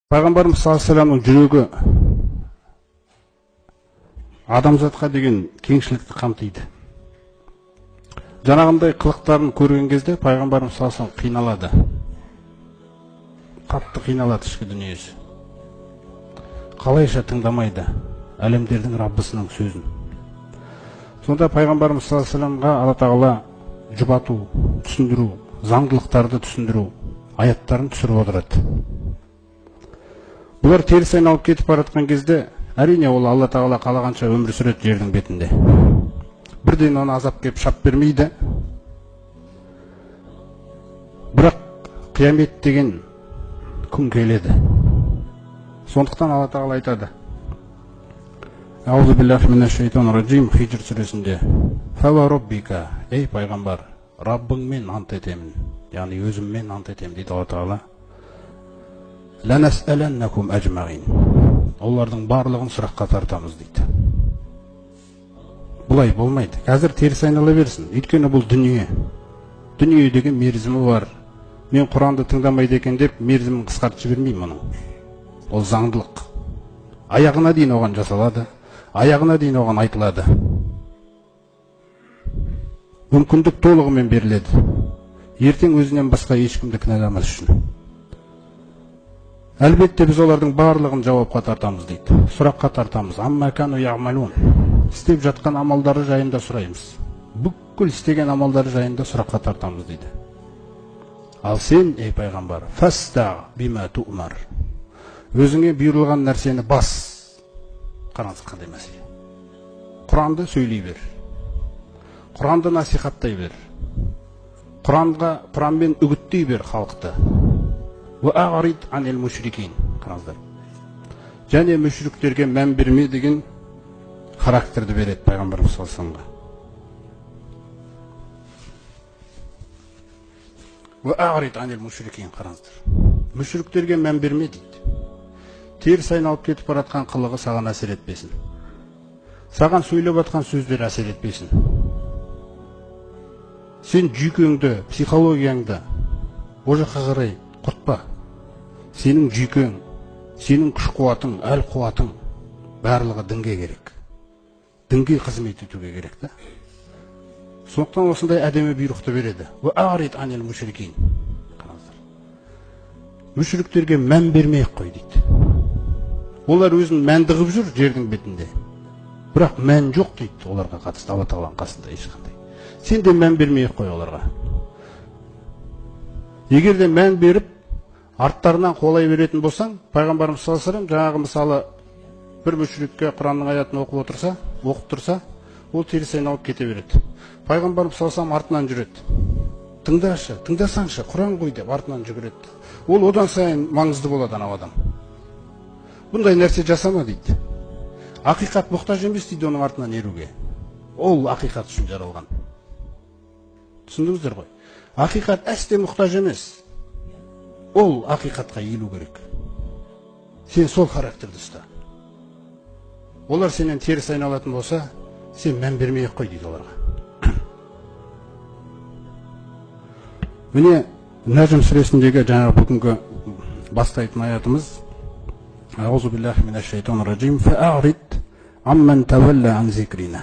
Пайғамбарымыз саллаллаху алейхи вассаламның жүрегі адамзатқа деген кеңшілікті қамтиды. Жаңағындай қылықтарын көрген кезде пайғамбарымыз саллаллаху алейхи вассалам қиналады. Қатты қиналады ішкі дүниесі. Қалайша тыңдамайды әлемдердің Раббысының сөзін. Сонда пайғамбарымыз саллаллаху алейхи вассаламға Алла тағала жұбату, түсіндіру, заңдылықтарды түсіндіру аяттарын түсіріп отырады. Бұлар теріс айналып кетіп бара жатқан кезде, әрине ол Алла тағала қалағанша өмір сүреді жердің бетінде. Бірден оны азап кеп шап бермейді. Бірақ қиямет деген күн келеді. Сондықтан Алла тағала айтады. Аузу биллахи минаш шайтанир раджим Хиджр сүресінде: "Фава роббика", ей пайғамбар, Раббыңмен ант етемін, яғни өзіммен ант етемін дейді Алла тағала. "Ланас'аланнакум ажмаин", олардың барлығын сұраққа тартамыз дейді. Бұлай болмайды. Қазір теріс айнала берсін. Өйткені бұл дүние. Дүние деген мерзімі бар. Мен Құранды тыңдамайды екен деп мерзімін қысқартып жібермеймін мұның. Ол заңдылық. Аяғына дейін оған жасалады, аяғына дейін оған айтылады. Мүмкіндік толығымен беріледі. Ертең өзінен басқа ешкімді кінәламас үшін. Әлбетте біз олардың барлығын жауапқа тартамыз дейді. Сұраққа тартамыз. Амма кану яъмалун. Істеп жатқан амалдары жайында сұраймыз. Бүкіл істеген амалдары жайында сұраққа тартамыз дейді. Ал сен, ей пайғамбар, фаста бима ту'мар. Өзіңе бұйырылған нәрсені бас. Қараңыз қандай мәселе. Құранды сөйлей бер. Құранды насихаттай бер. Құранмен үгіттей бер халықты. وَأَعْرِضْ عَنِ الْمُشْرِكِينَ. Қараңыздар. Және мүшриктерге мән берме деген характерді береді пайғамбарымыз саллаллаху алейхи вассалам. وَأَعْرِضْ عَنِ الْمُشْرِكِينَ. Қараңыздар. Мүшриктерге мән берме дейді. Теріс айналып кетіп бара жатқан қылығы саған әсер етпесін. Саған сөйлеп жатқан сөздер әсер етпесін. Сен жүйкеңді, психологияңды о жаққа қарай құртпа. Сенің жүйкең, сенің күш қуатың, әл қуатың барлығы дінге керек. Дінге қызмет етуге керек та. Сондықтан осындай әдемі бұйрықты береді. وَأَعْرِضْ عَنِ الْمُشْرِكِينَ. Мүшриктерге мән бермей-ақ қой дейді. Олар өзін мәнді қылып жүр жердің бетінде. Бірақ мән жоқ дейді оларға қатысты Алла тағаланың қасында ешқандай. Сен де мән бермей-ақ қой оларға. Егер де мән беріп, арттарынан қолай беретін болсаң, пайғамбарымыз саллаллаху алейхи вассалам жаңағы мысалы бір мүшрикке Құранның аятын оқып тұрса, ол теріс айналып кете береді. Пайғамбарымыз саллаллаху алейхи вассалам артынан жүреді. Тыңдашы, тыңдасаңшы, Құран ғой деп артынан жүгіреді. Ол одан сайын маңызды болады анау адам. Бұндай нәрсе жасама дейді. Ақиқат мұқтаж емес дейді оның артынан еруге. Ол ақиқат үшін жаралған. Түсіндіңіздер ғой? Ақиқат әсте мұқтаж емес. Ол ақиқатқа иілу керек. Сен сол характерді ұста. Олар сенен теріс айналатын болса, сен мән бермей-ақ қой дейді оларға. Міне Нәжм сүресіндегі жаңағы бүгінгі бастайтын аятымыз: Аузу биллахи минаш шайтанир раджим фа'арид амман тавалла ан зикрина.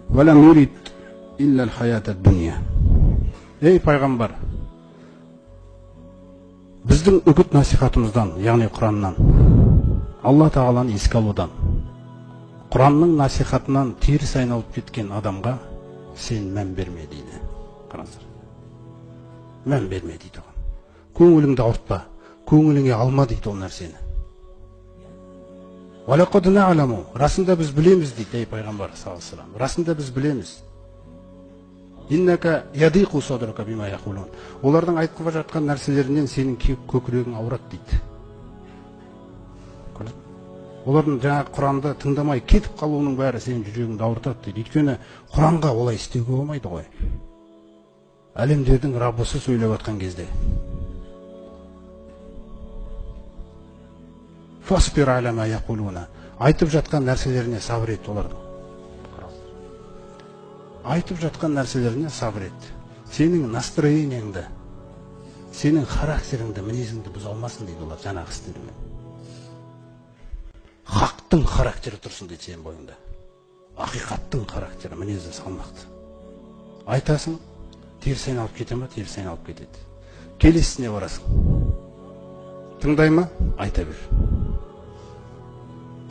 Ва лам юрид илля аль-хаята ад-дуnya. Ей пайғамбар, біздің үгіт насихатымыздан, яғни Құраннан, Алла тағаланы еске алудан, Құранның насихатынан теріс айналып кеткен адамға сен мән берме дейді. Қараңыздар. Мән берме дейді оған. Көңіліңді ауыртпа, көңіліңе алма дейді ол нәрсені. Валақад на'ламу. Расында біз білеміз дейді ей пайғамбар саллаллаху алейхи вассалам. Расында біз білеміз. Иннака ядиқу садрука бима яқулун. Олардың айтып жатқан нәрселерінен сенің көкірегің ауырады дейді. Олардың жаңағы Құранды тыңдамай кетіп қалуының бәрі сенің жүрегіңді ауыртады дейді. Өйткені Құранға олай істеуге болмайды ғой. Әлемдердің Раббысы сөйлеп жатқан кезде. Фасбир аля ма яқулуна. Айтып жатқан нәрселеріне сабыр ет олардың. Айтып жатқан нәрселеріне сабыр ет. Сенің настроениеңді сенің характеріңді, мінезіңді бұза алмасын дейді олар жаңағы істерімен. Хақтың характері тұрсын дейді сенің бойыңда. Ақиқаттың характері, мінезі салмақты. Айтасың, теріс айналып кете ма, теріс айналып кетеді. Келесісіне барасың. Тыңдай ма? Айта бер.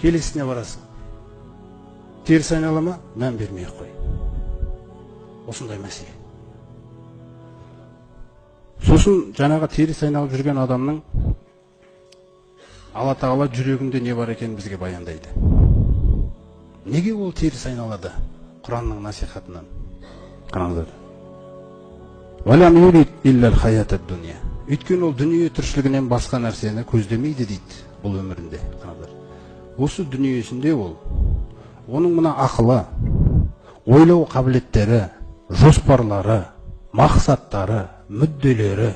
Келесісіне барасың. Теріс айнала ма? Мән бермей қой. Осындай мәселе. Сосын жаңағы теріс айналып жүрген адамның Алла Тағала жүрегінде не бар екенін бізге баяндайды. Неге ол теріс айналады? Құранның насихатынан. Қараңыздар. Валам юрид иллал хаятад дуния. Өйткені ол дүние тіршілігінен басқа нәрсені көздемейді дейді бұл өмірінде. Қараңыздар. Осы дүниесінде ол, оның мына ақылы, ойлау қабілеттері, жоспарлары, мақсаттары, мүдделері,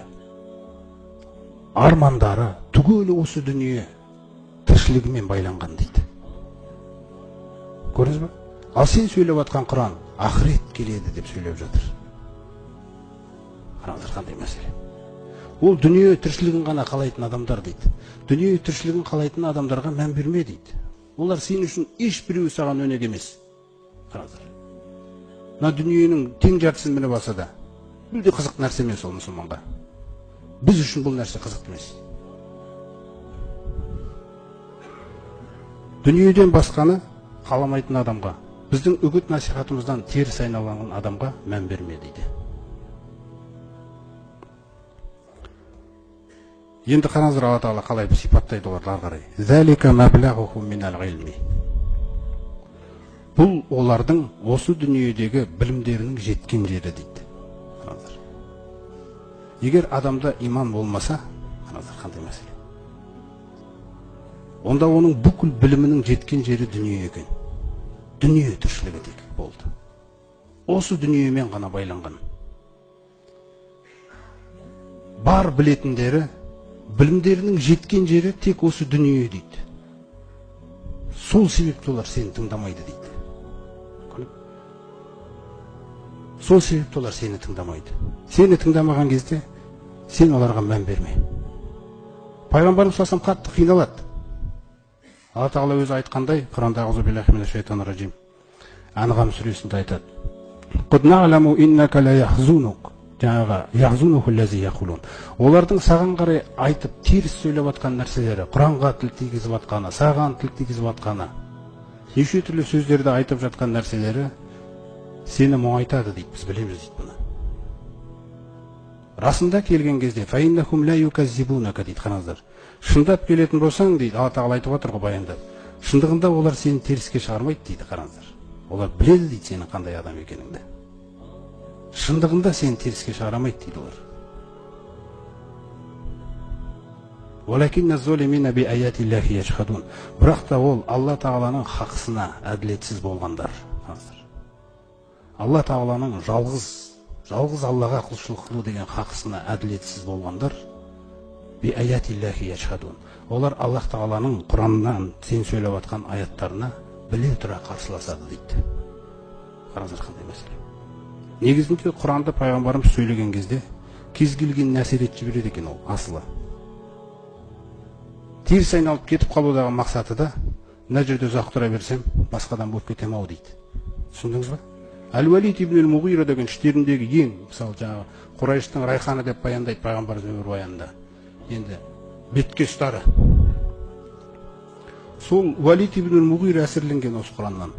армандары түгелі осы дүние тіршілігімен байланған дейді. Көрдіңіз ба? Ал сен сөйлеп жатқан Құран ақырет келеді деп сөйлеп жатыр. Қараңыздар қандай мәселе. Ол дүние тіршілігін ғана қалайтын адамдар дейді. Дүние тіршілігін қалайтын адамдарға мән берме дейді. Олар сен үшін ешбіреуі саған өнег емес. Қараңыздар. Мына дүниенің тең жартысын мініп алса да, мүлде қызық нәрсе емес ол мұсылманға. Біз үшін бұл нәрсе қызық емес. Дүниеден басқаны қаламайтын адамға, біздің үгіт насихатымыздан теріс айналған адамға мән берме дейді. Енді қараңыздар, Алла Тағала қалай сипаттайды оларды ары қарай. Залика маблағухум минал илми. Бұл олардың осы дүниедегі білімдерінің жеткен жері дейді. Қараңыздар. Егер адамда иман болмаса, қараңыздар қандай мәселе. Онда оның бүкіл білімінің жеткен жері дүние екен. Дүние тіршілігі тек болды. Осы дүниемен ғана байланған. Бар білетіндері, білімдерінің жеткен жері тек осы дүние дейді. Сол себепті олар сені тыңдамайды дейді. Сол себепті олар сені тыңдамайды. Сені тыңдамаған кезде сен оларға мән берме. Пайғамбарымыз салсам қатты қиналады. Алла Тағала өзі айтқандай, Құранда аузу биллахи минаш шайтанир ражим. Анғам сүресінде айтады. Қад на'ламу иннака ла яхзунук. Жаңағы яхзунуху лази яқулун. Олардың саған қарай айтып теріс сөйлеп жатқан нәрселері, Құранға тіл тигізіп жатқаны, саған тіл тигізіп жатқаны, неше түрлі сөздерді айтып жатқан нәрселері сені мұңайтады дейді, біз білеміз дейді бұны. Расында келген кезде фаиннахум ла юказзибунака дейді, қараңыздар. Шындап келетін болсаң дейді, Алла Тағала айтып отыр ғой баяндап. Шындығында олар сені теріске шығармайды дейді, қараңыздар. Олар біледі дейді сенің қандай адам екеніңді. Шындығында сені теріске шығарамайды дейді олар. Валакинна золимина би аятиллахи яшхадун. Бірақ та ол Алла Тағаланың хақысына әділетсіз болғандар. Алла Тағаланың жалғыз Аллаға құлшылық қылу деген хақысына әділетсіз болғандар би аятиллахи яшхадун. Олар Аллах Тағаланың Құраннан сен сөйлеп жатқан аяттарына біле тұра қарсыласады дейді. Қараңыздар қандай мәселе. Негізінде Құранды пайғамбарымыз сөйлеген кезде кез келген әсер етіп жібереді екен ол асылы. Теріс айналып кетіп қалудағы мақсаты да мына жерде ұзақ тұра берсем басқадан болып кетем ау дейді. Түсіндіңіз ба? Әл-Валид ибн Ал-Муғира деген іштеріндегі ең, мысалы жаңағы Құрайштың райханы деп баяндайды пайғамбарымыз өмір баянында. Енді бетке ұстары. Сол Валид ибн Ал-Муғира әсерленген осы Құраннан.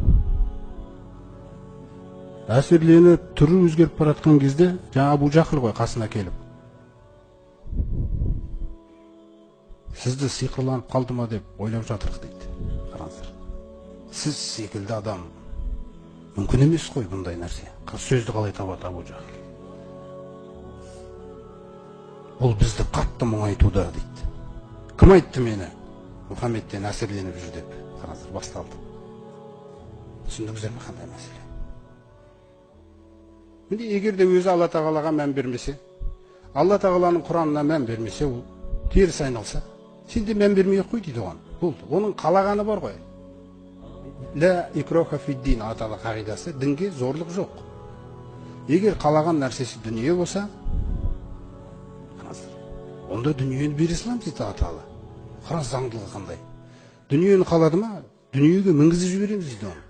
Әсерленіп түрі өзгеріп баратқан кезде жаңа Абу Жахл ғой қасына келіп. Сізді сиқырланып қалды ма деп ойлап жатырық дейді. Қараңыздар. Сіз секілді адам мүмкін емес қой бұндай нәрсе. Сөзді қалай табады Абу Жахл? Бұл бізді қатты мұңайтуда дейді. Кім айтты мені Мұхаммедтен әсерленіп жүр деп? Қараңыздар, басталды. Түсіндіңіздер ме қандай мәселе? Міне егер де өзі Алла Тағалаға мән бермесе, Алла Тағаланың Құранына мән бермесе, ол теріс айналса, сен де мән бермей қой дейді оған. Болды. Оның қалағаны бар ғой. Ла икроха фиддин, Алла Тағала қағидасы, дінге зорлық жоқ. Егер қалаған нәрсесі дүние болса, Онда дүниені бере саламыз дейді Алла Тағала. Қара заңдылығы қандай. Дүниені қалады ма, дүниеге мінгізіп жібереміз дейді оны.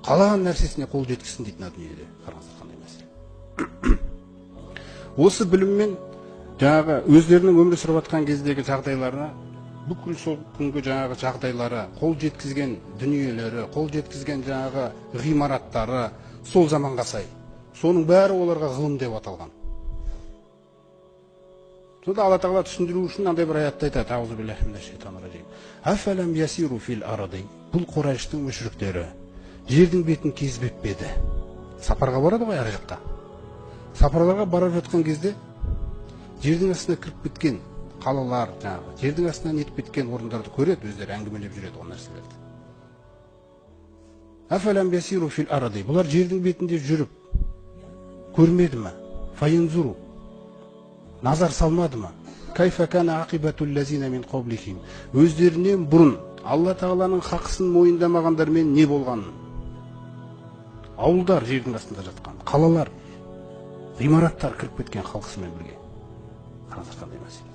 Қалаған нәрсесіне қол жеткізсін дейді дүниеде. Қараңыздар қандай мәселе. Осы біліммен жаңағы өздерінің өмір сүріп жатқан кездегі жағдайларына, бүкіл сол күнгі жаңағы жағдайлары, қол жеткізген дүниелері, қол жеткізген жаңағы ғимараттары сол заманға сай. Соның бәрі оларға ғылым деп аталған. Сонда Алла Тағала түсіндіру үшін андай бір аятта айтады: "Аузу биллахи минаш шайтанир раджим. Афалам ясиру фил арди." Бұл Құрайштың мүшриктері жердің бетін кезбеп педі. Сапарға барады ғой ар жаққа. Сапарларға барып жатқан кезде жердің астына кіріп кеткен қалалар, жаңағы жердің астынан нетіп кеткен орындарды көреді, өздері әңгімелеп жүреді ол нәрселерді. Афалам ясиру фил арди. Бұлар жердің бетінде жүріп көрмеді ме? Фаянзуру. Назар салмады ма? Кайфа кана ақибатул лазина мин қаблихим. Өздерінен бұрын Алла Тағаланың хақысын мойындамағандармен не болғанын. Ауылдар жердің астында жатқан, қалалар, ғимараттар кіріп кеткен халқысымен бірге. Қараңыздар қандай мәселе.